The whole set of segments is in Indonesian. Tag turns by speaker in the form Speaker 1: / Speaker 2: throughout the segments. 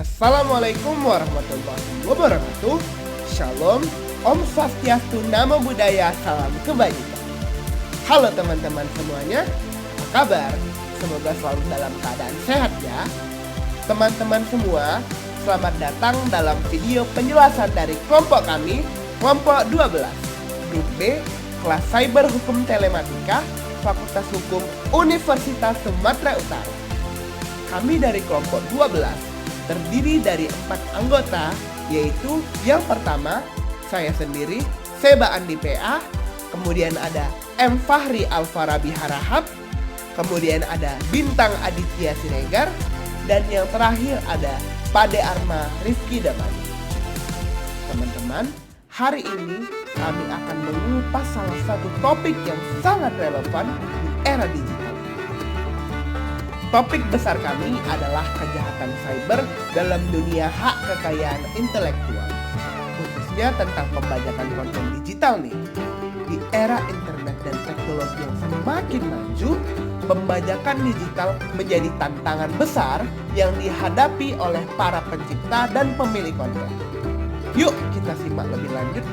Speaker 1: Assalamualaikum warahmatullahi wabarakatuh. Shalom, Om Swastiastu, Namo Buddhaya, salam kebajikan. Halo teman-teman semuanya, apa kabar? Semoga selalu dalam keadaan sehat ya. Teman-teman semua, selamat datang dalam video penjelasan dari kelompok kami, kelompok 12, Grup B, kelas Cyber Hukum Telematika, Fakultas Hukum Universitas Sumatera Utara. Kami dari kelompok 12 terdiri dari 4 anggota, yaitu yang pertama, saya sendiri, Seba Andi PA, kemudian ada M. Fahri Alfarabi Harahap, kemudian ada Bintang Aditya Siregar, dan yang terakhir ada Pade Arma Rifki Damani. Teman-teman, hari ini kami akan mengupas salah satu topik yang sangat relevan di era digital. Topik besar kami adalah kejahatan cyber dalam dunia hak kekayaan intelektual, khususnya tentang pembajakan konten digital nih. Di era internet dan teknologi yang semakin maju, pembajakan digital menjadi tantangan besar yang dihadapi oleh para pencipta dan pemilik konten. Yuk kita simak lebih lanjut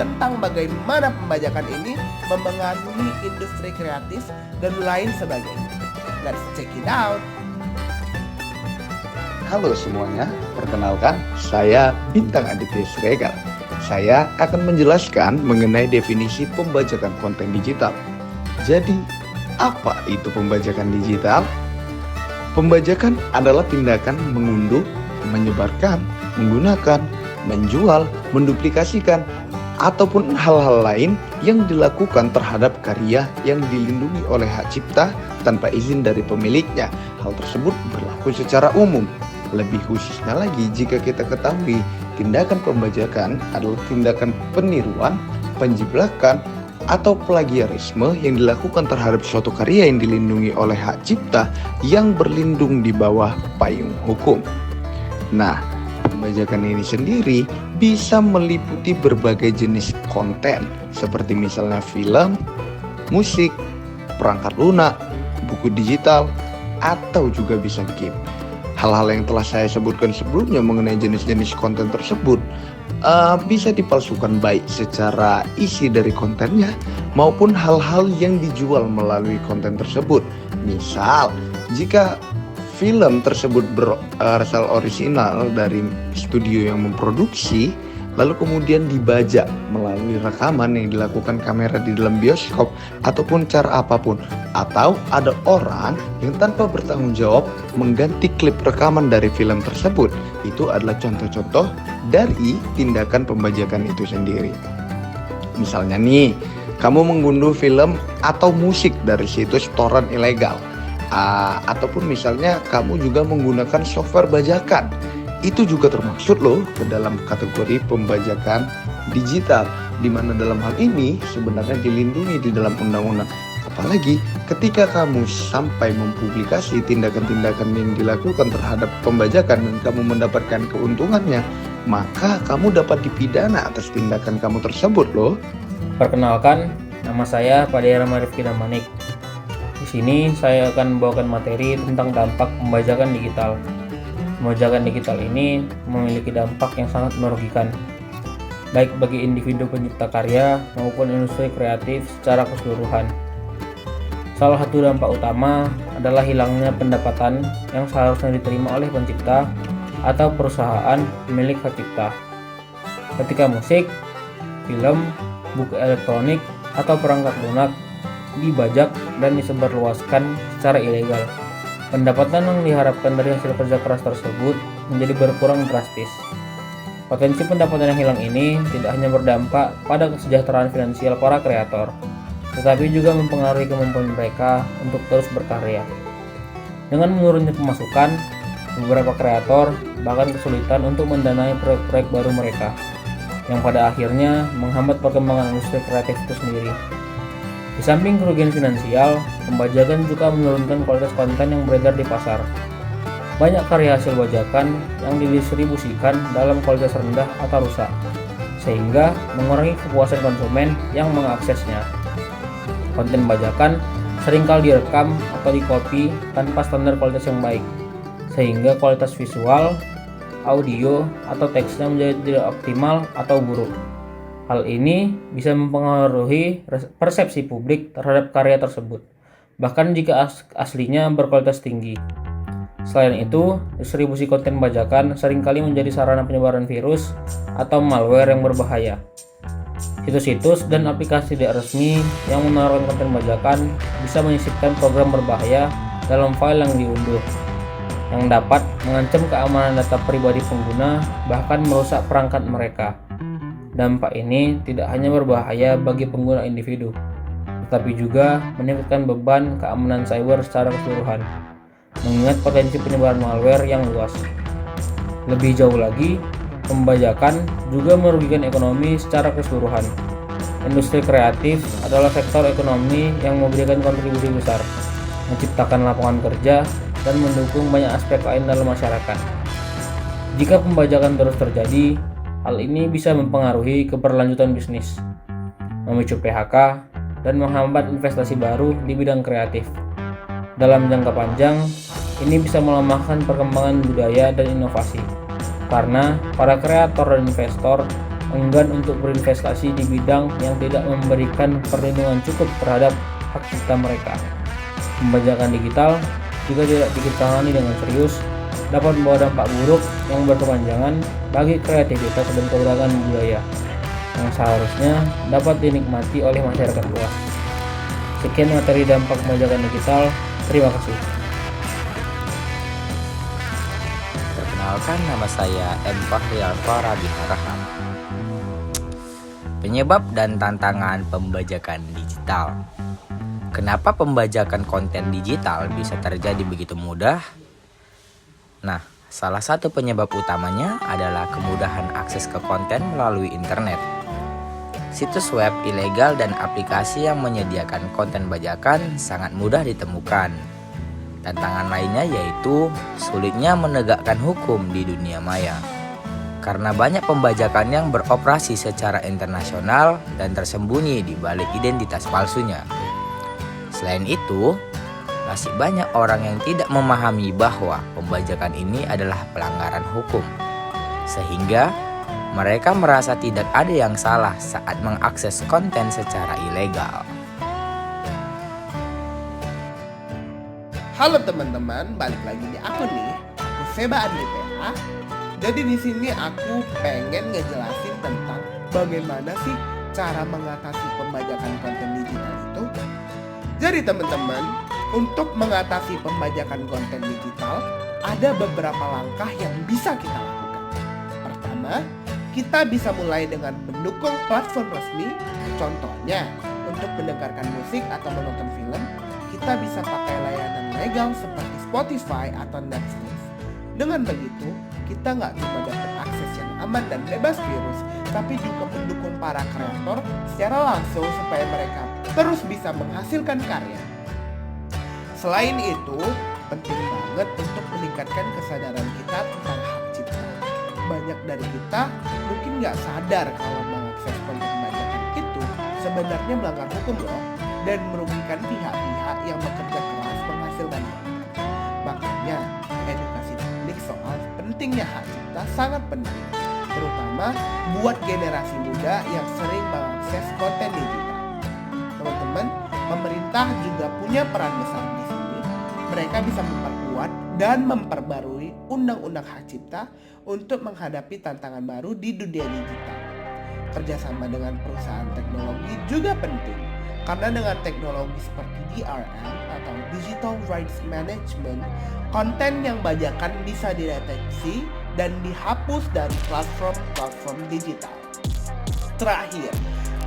Speaker 1: tentang bagaimana pembajakan ini mempengaruhi industri kreatif dan lain sebagainya. Let's check it out.
Speaker 2: Halo semuanya, perkenalkan saya Bintang Aditya Siregar. Saya akan menjelaskan mengenai definisi pembajakan konten digital. Jadi, apa itu pembajakan digital? Pembajakan adalah tindakan mengunduh, menyebarkan, menggunakan, menjual, menduplikasikan, ataupun hal-hal lain yang dilakukan terhadap karya yang dilindungi oleh hak cipta tanpa izin dari pemiliknya. Hal tersebut berlaku secara umum. Lebih khususnya lagi jika kita ketahui tindakan pembajakan adalah tindakan peniruan, penjiplakan, atau plagiarisme yang dilakukan terhadap suatu karya yang dilindungi oleh hak cipta yang berlindung di bawah payung hukum. Nah, pembajakan ini sendiri bisa meliputi berbagai jenis konten seperti misalnya film, musik, perangkat lunak, buku digital, atau juga bisa game. Hal-hal yang telah saya sebutkan sebelumnya mengenai jenis-jenis konten tersebut bisa dipalsukan baik secara isi dari kontennya maupun hal-hal yang dijual melalui konten tersebut. Misal, jika film tersebut berasal orisinal dari studio yang memproduksi, lalu kemudian dibajak melalui rekaman yang dilakukan kamera di dalam bioskop ataupun cara apapun, atau ada orang yang tanpa bertanggung jawab mengganti klip rekaman dari film tersebut, itu adalah contoh-contoh dari tindakan pembajakan itu sendiri. Misalnya nih, kamu mengunduh film atau musik dari situs torrent ilegal, ataupun misalnya kamu juga menggunakan software bajakan, itu juga termaksud loh ke dalam kategori pembajakan digital, di mana dalam hal ini sebenarnya dilindungi di dalam undang-undang. Apalagi ketika kamu sampai mempublikasi tindakan-tindakan yang dilakukan terhadap pembajakan dan kamu mendapatkan keuntungannya, maka kamu dapat dipidana atas tindakan kamu tersebut loh.
Speaker 3: Perkenalkan, nama saya Pade Arma Rifki Damani. Di sini saya akan membawakan materi tentang dampak pembajakan digital. Pembajakan digital ini memiliki dampak yang sangat merugikan, baik bagi individu pencipta karya maupun industri kreatif secara keseluruhan. Salah satu dampak utama adalah hilangnya pendapatan yang seharusnya diterima oleh pencipta atau perusahaan pemilik hak cipta. Ketika musik, film, buku elektronik, atau perangkat lunak dibajak dan disebarluaskan secara ilegal, pendapatan yang diharapkan dari hasil kerja keras tersebut menjadi berkurang drastis. Potensi pendapatan yang hilang ini tidak hanya berdampak pada kesejahteraan finansial para kreator, tetapi juga mempengaruhi kemampuan mereka untuk terus berkarya. Dengan menurunnya pemasukan, beberapa kreator bahkan kesulitan untuk mendanai proyek-proyek baru mereka, yang pada akhirnya menghambat perkembangan industri kreatif itu sendiri. Di samping kerugian finansial, pembajakan juga menurunkan kualitas konten yang beredar di pasar. Banyak karya hasil bajakan yang didistribusikan dalam kualitas rendah atau rusak, sehingga mengurangi kepuasan konsumen yang mengaksesnya. Konten bajakan seringkali direkam atau dikopi tanpa standar kualitas yang baik, sehingga kualitas visual, audio, atau teksnya menjadi tidak optimal atau buruk. Hal ini bisa mempengaruhi persepsi publik terhadap karya tersebut, bahkan jika aslinya berkualitas tinggi. Selain itu, distribusi konten bajakan seringkali menjadi sarana penyebaran virus atau malware yang berbahaya. Situs-situs dan aplikasi tidak resmi yang menawarkan konten bajakan bisa menyisipkan program berbahaya dalam file yang diunduh, yang dapat mengancam keamanan data pribadi pengguna, bahkan merusak perangkat mereka. Dampak ini tidak hanya berbahaya bagi pengguna individu, tetapi juga meningkatkan beban keamanan cyber secara keseluruhan, mengingat potensi penyebaran malware yang luas. Lebih jauh lagi, pembajakan juga merugikan ekonomi secara keseluruhan. Industri kreatif adalah sektor ekonomi yang memberikan kontribusi besar, menciptakan lapangan kerja, dan mendukung banyak aspek lain dalam masyarakat. Jika pembajakan terus terjadi, hal ini bisa mempengaruhi keberlanjutan bisnis, memicu PHK, dan menghambat investasi baru di bidang kreatif. Dalam jangka panjang, ini bisa melemahkan perkembangan budaya dan inovasi, karena para kreator dan investor enggan untuk berinvestasi di bidang yang tidak memberikan perlindungan cukup terhadap hak cipta mereka. Pembajakan digital jika tidak ditangani dengan serius dapat membawa dampak buruk yang berkepanjangan bagi kreativitas dan keberagaman budaya yang seharusnya dapat dinikmati oleh masyarakat luas. Sekian materi dampak pembajakan digital. Terima kasih.
Speaker 4: Perkenalkan, nama saya M. Fahri Alfara Binarahan. Penyebab dan tantangan pembajakan digital. Kenapa pembajakan konten digital bisa terjadi begitu mudah? Nah, salah satu penyebab utamanya adalah kemudahan akses ke konten melalui internet. Situs web ilegal dan aplikasi yang menyediakan konten bajakan sangat mudah ditemukan. Tantangan lainnya yaitu sulitnya menegakkan hukum di dunia maya, karena banyak pembajakan yang beroperasi secara internasional dan tersembunyi di balik identitas palsunya. Selain itu, masih banyak orang yang tidak memahami bahwa pembajakan ini adalah pelanggaran hukum, sehingga mereka merasa tidak ada yang salah saat mengakses konten secara ilegal.
Speaker 1: Halo teman-teman, balik lagi di aku nih, aku Seba Andi PA. Jadi di sini aku pengen ngejelasin tentang bagaimana sih cara mengatasi pembajakan konten digital itu. Jadi teman-teman, untuk mengatasi pembajakan konten digital, ada beberapa langkah yang bisa kita lakukan. Pertama, kita bisa mulai dengan mendukung platform resmi. Contohnya, untuk mendengarkan musik atau menonton film, kita bisa pakai layanan legal seperti Spotify atau Netflix. Dengan begitu, kita nggak cuma dapat akses yang aman dan bebas virus, tapi juga mendukung para kreator secara langsung supaya mereka terus bisa menghasilkan karya. Selain itu, penting banget untuk meningkatkan kesadaran kita tentang hak cipta. Banyak dari kita mungkin nggak sadar kalau mengakses konten bajakan itu sebenarnya melanggar hukum loh, dan merugikan pihak-pihak yang bekerja keras menghasilkan konten. Makanya, edukasi publik soal pentingnya hak cipta sangat penting, terutama buat generasi muda yang sering mengakses konten digital. Teman-teman, pemerintah juga punya peran besar di sini. Mereka bisa memperkuat dan memperbarui undang-undang hak cipta untuk menghadapi tantangan baru di dunia digital. Kerjasama dengan perusahaan teknologi juga penting, karena dengan teknologi seperti DRM atau Digital Rights Management, konten yang bajakan bisa dideteksi dan dihapus dari platform-platform digital. Terakhir,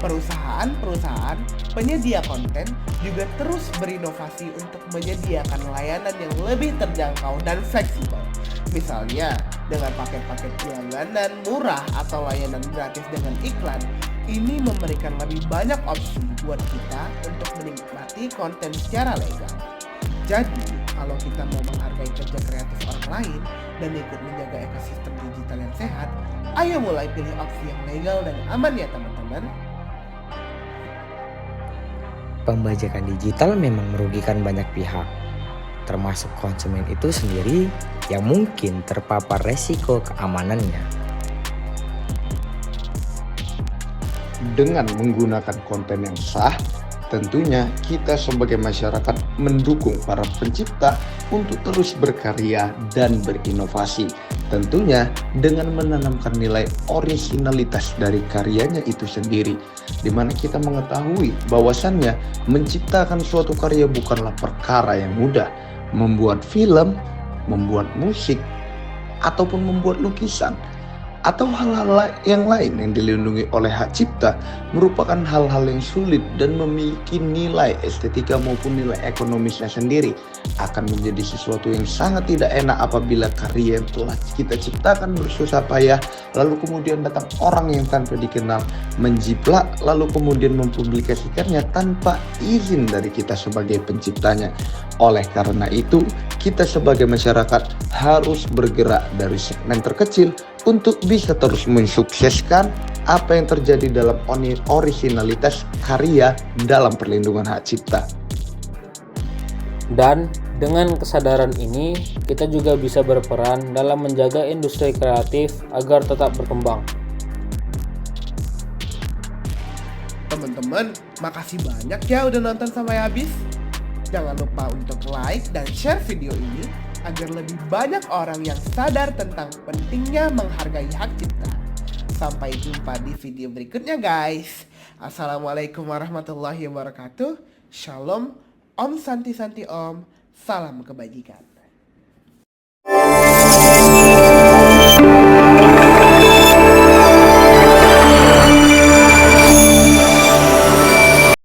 Speaker 1: perusahaan-perusahaan penyedia konten juga terus berinovasi untuk menyediakan layanan yang lebih terjangkau dan fleksibel. Misalnya, dengan paket-paket langganan murah atau layanan gratis dengan iklan, ini memberikan lebih banyak opsi buat kita untuk menikmati konten secara legal. Jadi, kalau kita mau menghargai kerja kreatif orang lain dan ikut menjaga ekosistem digital yang sehat, ayo mulai pilih opsi yang legal dan aman ya teman-teman.
Speaker 4: Pembajakan digital memang merugikan banyak pihak, termasuk konsumen itu sendiri yang mungkin terpapar resiko keamanannya.
Speaker 2: Dengan menggunakan konten yang sah, tentunya kita sebagai masyarakat mendukung para pencipta untuk terus berkarya dan berinovasi. Tentunya dengan menanamkan nilai orisinalitas dari karyanya itu sendiri, di mana kita mengetahui bahwasannya menciptakan suatu karya bukanlah perkara yang mudah. Membuat film, membuat musik, ataupun membuat lukisan, atau hal-hal yang lain yang dilindungi oleh hak cipta merupakan hal-hal yang sulit dan memiliki nilai estetika maupun nilai ekonomisnya sendiri. Akan menjadi sesuatu yang sangat tidak enak apabila karya yang telah kita ciptakan bersusah payah lalu kemudian datang orang yang tanpa dikenal menjiplak lalu kemudian mempublikasikannya tanpa izin dari kita sebagai penciptanya. Oleh karena itu, kita sebagai masyarakat harus bergerak dari segmen terkecil untuk bisa terus mensukseskan apa yang terjadi dalam orisinalitas karya dalam perlindungan hak cipta.
Speaker 3: Dan dengan kesadaran ini, kita juga bisa berperan dalam menjaga industri kreatif agar tetap berkembang.
Speaker 1: Teman-teman, makasih banyak ya udah nonton sampai habis. Jangan lupa untuk like dan share video ini agar lebih banyak orang yang sadar tentang pentingnya menghargai hak cipta. Sampai jumpa di video berikutnya guys. Assalamualaikum warahmatullahi wabarakatuh. Shalom, Om Santi Santi Om. Salam kebajikan.